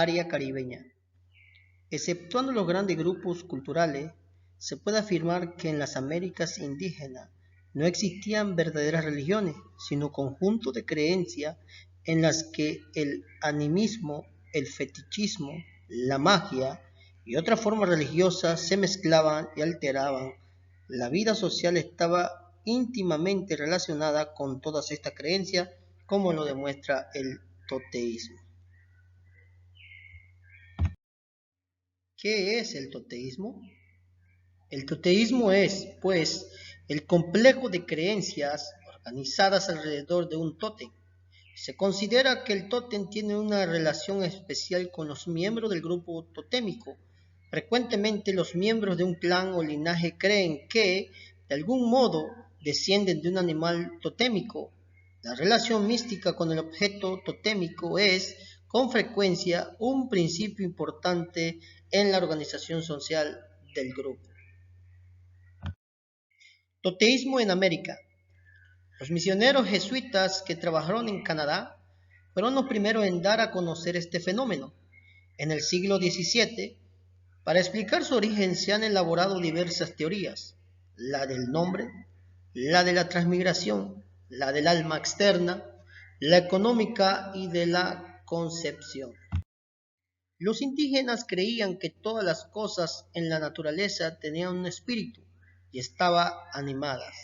área caribeña. Exceptuando los grandes grupos culturales, se puede afirmar que en las Américas indígenas no existían verdaderas religiones, sino conjuntos de creencias en las que el animismo, el fetichismo, la magia y otras formas religiosas se mezclaban y alteraban. La vida social estaba íntimamente relacionada con todas estas creencias, como lo demuestra el toteísmo. ¿Qué es el toteísmo? El toteísmo es, pues, el complejo de creencias organizadas alrededor de un tótem. Se considera que el tótem tiene una relación especial con los miembros del grupo totémico. Frecuentemente los miembros de un clan o linaje creen que, de algún modo, descienden de un animal totémico. La relación mística con el objeto totémico es, con frecuencia, un principio importante en la organización social del grupo. Toteísmo en América. Los misioneros jesuitas que trabajaron en Canadá fueron los primeros en dar a conocer este fenómeno. En el siglo XVII, para explicar su origen se han elaborado diversas teorías: la del nombre, la de la transmigración, la del alma externa, la económica y de la concepción. Los indígenas creían que todas las cosas en la naturaleza tenían un espíritu y estaban animadas.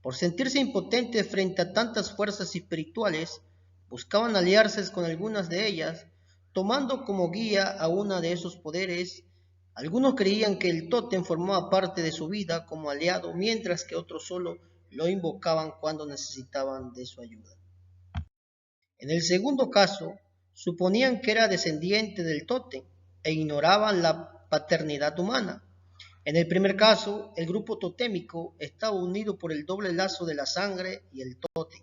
Por sentirse impotentes frente a tantas fuerzas espirituales, buscaban aliarse con algunas de ellas, tomando como guía a una de esos poderes. Algunos creían que el tótem formaba parte de su vida como aliado, mientras que otros solo lo invocaban cuando necesitaban de su ayuda. En el segundo caso, suponían que era descendiente del tótem e ignoraban la paternidad humana. En el primer caso, el grupo totémico estaba unido por el doble lazo de la sangre y el tótem.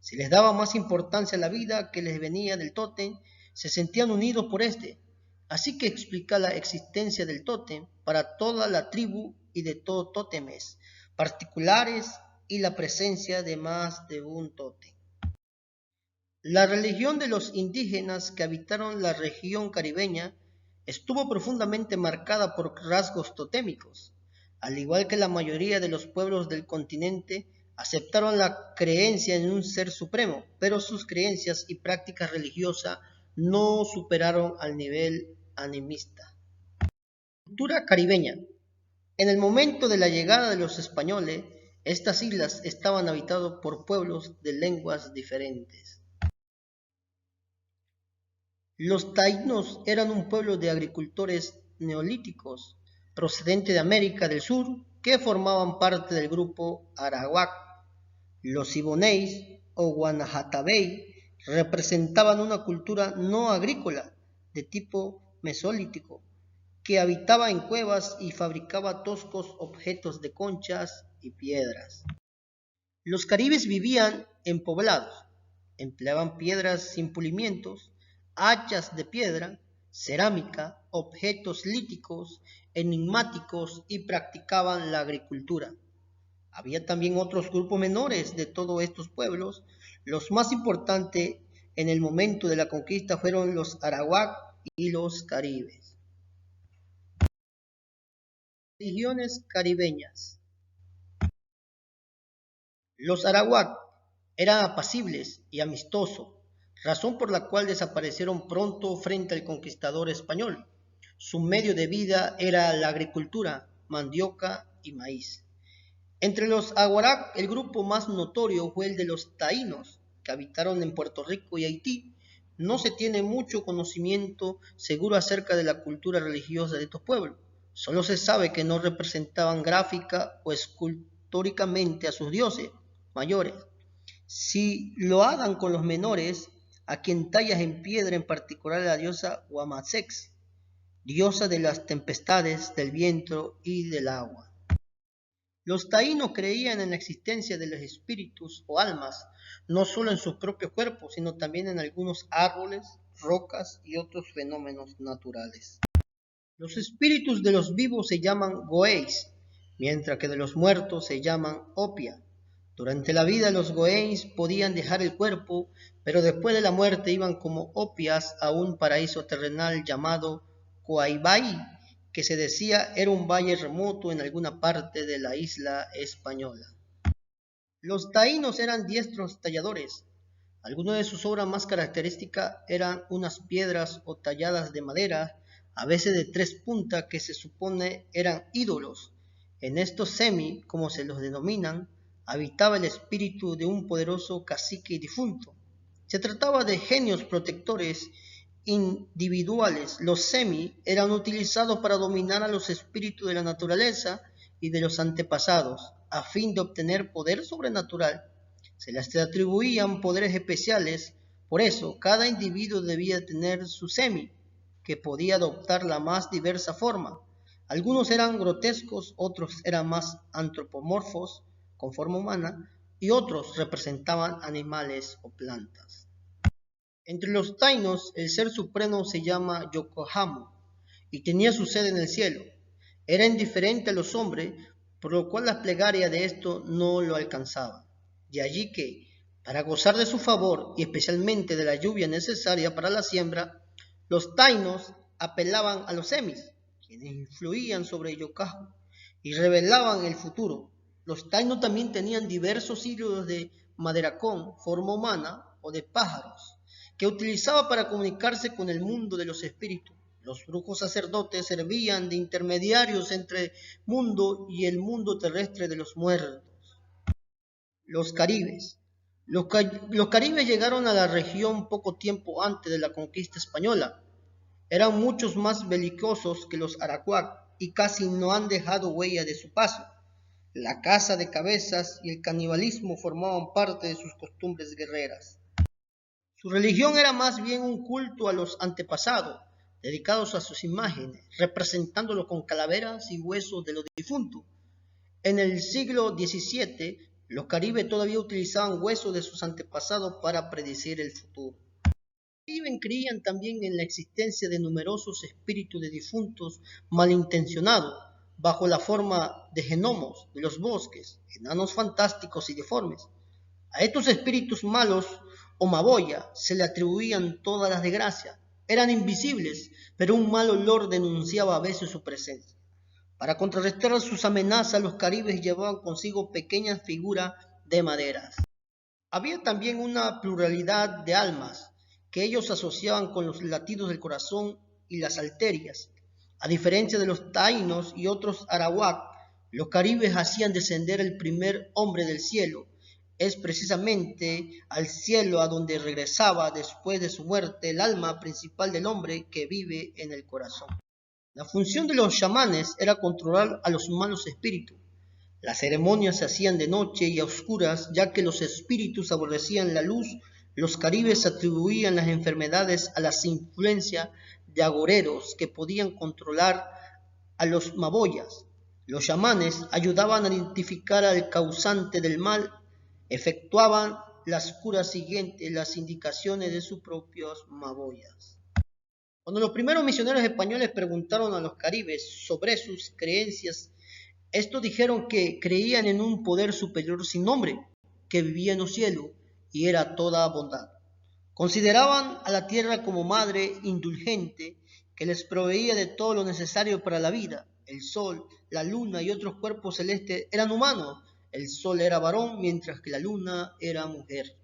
Si les daba más importancia a la vida que les venía del tótem, se sentían unidos por este. Así que explica la existencia del tótem para toda la tribu y de todo tótemes particulares y la presencia de más de un tótem. La religión de los indígenas que habitaron la región caribeña estuvo profundamente marcada por rasgos totémicos. Al igual que la mayoría de los pueblos del continente, aceptaron la creencia en un ser supremo, pero sus creencias y prácticas religiosas no superaron al nivel animista. Cultura caribeña. En el momento de la llegada de los españoles, estas islas estaban habitadas por pueblos de lenguas diferentes. Los taínos eran un pueblo de agricultores neolíticos procedente de América del Sur que formaban parte del grupo arawak. Los iboneis o guanahatabey representaban una cultura no agrícola de tipo mesolítico que habitaba en cuevas y fabricaba toscos objetos de conchas y piedras. Los caribes vivían en poblados, empleaban piedras sin pulimientos, hachas de piedra, cerámica, objetos líticos, enigmáticos y practicaban la agricultura. Había también otros grupos menores de todos estos pueblos. Los más importantes en el momento de la conquista fueron los arawak y los caribes. Religiones caribeñas. Los arawak eran apacibles y amistosos, razón por la cual desaparecieron pronto frente al conquistador español. Su medio de vida era la agricultura, mandioca y maíz. Entre los arawak, el grupo más notorio fue el de los taínos, que habitaron en Puerto Rico y Haití. No se tiene mucho conocimiento seguro acerca de la cultura religiosa de estos pueblos. Solo se sabe que no representaban gráfica o escultóricamente a sus dioses mayores. Si lo hagan con los menores, a quien tallas en piedra, en particular a la diosa Huamasex, diosa de las tempestades, del viento y del agua. Los taínos creían en la existencia de los espíritus o almas, no solo en sus propios cuerpos, sino también en algunos árboles, rocas y otros fenómenos naturales. Los espíritus de los vivos se llaman goéis, mientras que de los muertos se llaman opia. Durante la vida los goéis podían dejar el cuerpo, pero después de la muerte iban como opias a un paraíso terrenal llamado Coaibay, que se decía era un valle remoto en alguna parte de la isla española. Los taínos eran diestros talladores. Algunas de sus obras más características eran unas piedras o talladas de madera, a veces de 3 puntas, que se supone eran ídolos. En estos semi, como se los denominan, habitaba el espíritu de un poderoso cacique difunto. Se trataba de genios protectores individuales. Los semi eran utilizados para dominar a los espíritus de la naturaleza y de los antepasados, a fin de obtener poder sobrenatural. Se les atribuían poderes especiales, por eso cada individuo debía tener su semi, que podía adoptar la más diversa forma. Algunos eran grotescos, otros eran más antropomorfos, con forma humana, y otros representaban animales o plantas. Entre los taínos, el ser supremo se llama Yokohamu y tenía su sede en el cielo. Era indiferente a los hombres, por lo cual las plegarias de esto no lo alcanzaban. De allí que, para gozar de su favor y especialmente de la lluvia necesaria para la siembra, los taínos apelaban a los semis, quienes influían sobre Yokohamu y revelaban el futuro. Los taínos también tenían diversos ídolos de maderacón, forma humana o de pájaros, que utilizaba para comunicarse con el mundo de los espíritus. Los brujos sacerdotes servían de intermediarios entre el mundo y el mundo terrestre de los muertos. Los caribes. Los caribes llegaron a la región poco tiempo antes de la conquista española. Eran muchos más belicosos que los arawak y casi no han dejado huella de su paso. La caza de cabezas y el canibalismo formaban parte de sus costumbres guerreras. Su religión era más bien un culto a los antepasados, dedicados a sus imágenes, representándolos con calaveras y huesos de los difuntos. En el siglo XVII, los caribes todavía utilizaban huesos de sus antepasados para predecir el futuro. Los caribes creían también en la existencia de numerosos espíritus de difuntos malintencionados, bajo la forma de gnomos de los bosques, enanos fantásticos y deformes. A estos espíritus malos o maboya se le atribuían todas las desgracias. Eran invisibles, pero un mal olor denunciaba a veces su presencia. Para contrarrestar sus amenazas, los caribes llevaban consigo pequeñas figuras de madera. Había también una pluralidad de almas que ellos asociaban con los latidos del corazón y las arterias. A diferencia de los taínos y otros arawak, los caribes hacían descender el primer hombre del cielo. Es precisamente al cielo a donde regresaba después de su muerte el alma principal del hombre que vive en el corazón. La función de los chamanes era controlar a los malos espíritus. Las ceremonias se hacían de noche y a oscuras, ya que los espíritus aborrecían la luz. Los caribes atribuían las enfermedades a las influencias de agoreros que podían controlar a los maboyas. Los chamanes ayudaban a identificar al causante del mal, efectuaban las curas siguientes las indicaciones de sus propios maboyas. Cuando los primeros misioneros españoles preguntaron a los caribes sobre sus creencias, estos dijeron que creían en un poder superior sin nombre, que vivía en los cielos y era toda bondad. Consideraban a la tierra como madre indulgente que les proveía de todo lo necesario para la vida. El sol, la luna y otros cuerpos celestes eran humanos. El sol era varón mientras que la luna era mujer.